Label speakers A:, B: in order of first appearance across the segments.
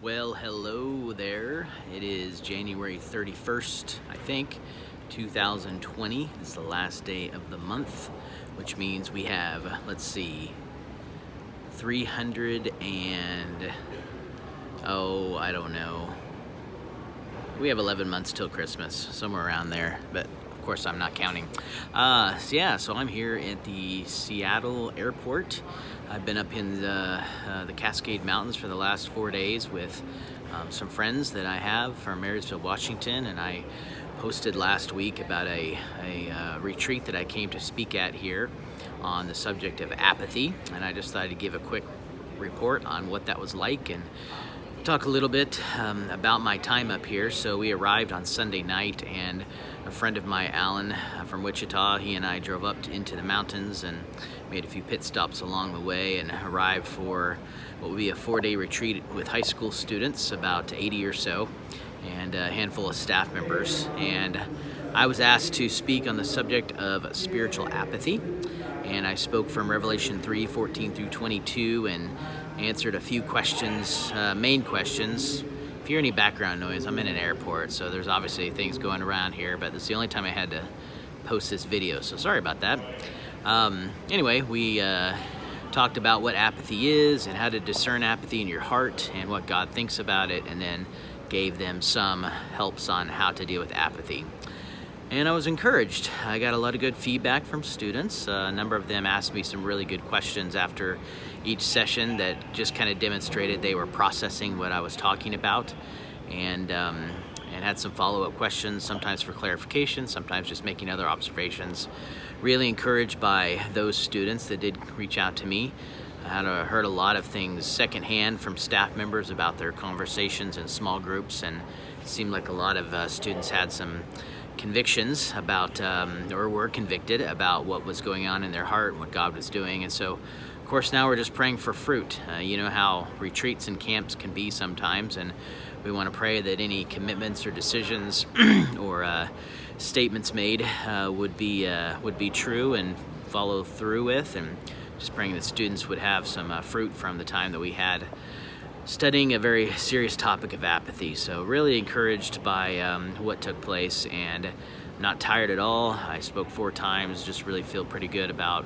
A: Well, hello there. It is January 31st, I think, 2020. It's the last day of the month, which means we have, let's see, 300 and, I don't know. We have 11 months till Christmas, somewhere around there, but of course I'm not counting. So I'm here at the Seattle airport. I've been up in the Cascade Mountains for the last 4 days with some friends that I have from Marysville, Washington, and I posted last week about a retreat that I came to speak at here on the subject of apathy, and I just thought I'd give a quick report on what that was like and talk a little bit about my time up here. So we arrived on Sunday night, and a friend of mine, Alan, from Wichita, he and I drove up into the mountains and made a few pit stops along the way and arrived for what would be a 4-day retreat with high school students, about 80 or so, and a handful of staff members. And I was asked to speak on the subject of spiritual apathy, and I spoke from Revelation 3:14 through 22 and answered a few questions, main questions. If you hear any background noise, I'm in an airport, so there's obviously things going around here, but it's the only time I had to post this video, so sorry about that. Anyway, we talked about what apathy is and how to discern apathy in your heart and what God thinks about it, and then gave them some helps on how to deal with apathy. And I was encouraged. I got a lot of good feedback from students. A number of them asked me some really good questions after each session that just kind of demonstrated they were processing what I was talking about, and had some follow-up questions, sometimes for clarification, sometimes just making other observations. Really encouraged by those students that did reach out to me. I heard a lot of things secondhand from staff members about their conversations in small groups, and it seemed like a lot of students had some convictions about, or were convicted about what was going on in their heart and what God was doing. And so, of course, now we're just praying for fruit. You know how retreats and camps can be sometimes, and we want to pray that any commitments or decisions or statements made would be true and follow through with, and just praying that students would have some fruit from the time that we had studying a very serious topic of apathy. So really encouraged by what took place, and not tired at all. I spoke 4 times, just really feel pretty good about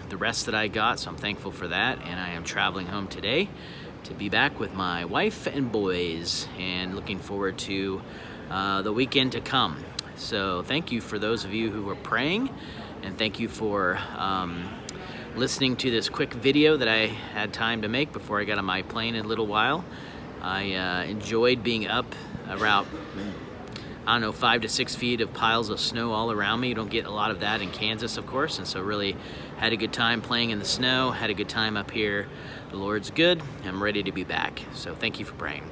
A: the rest that I got, so I'm thankful for that. And I am traveling home today to be back with my wife and boys, and looking forward to the weekend to come. So thank you for those of you who were praying, and thank you for listening to this quick video that I had time to make before I got on my plane in a little while. I enjoyed being up around, 5 to 6 feet of piles of snow all around me. You don't get a lot of that in Kansas, of course, and so really had a good time playing in the snow, had a good time up here. The Lord's good. I'm ready to be back. So thank you for praying.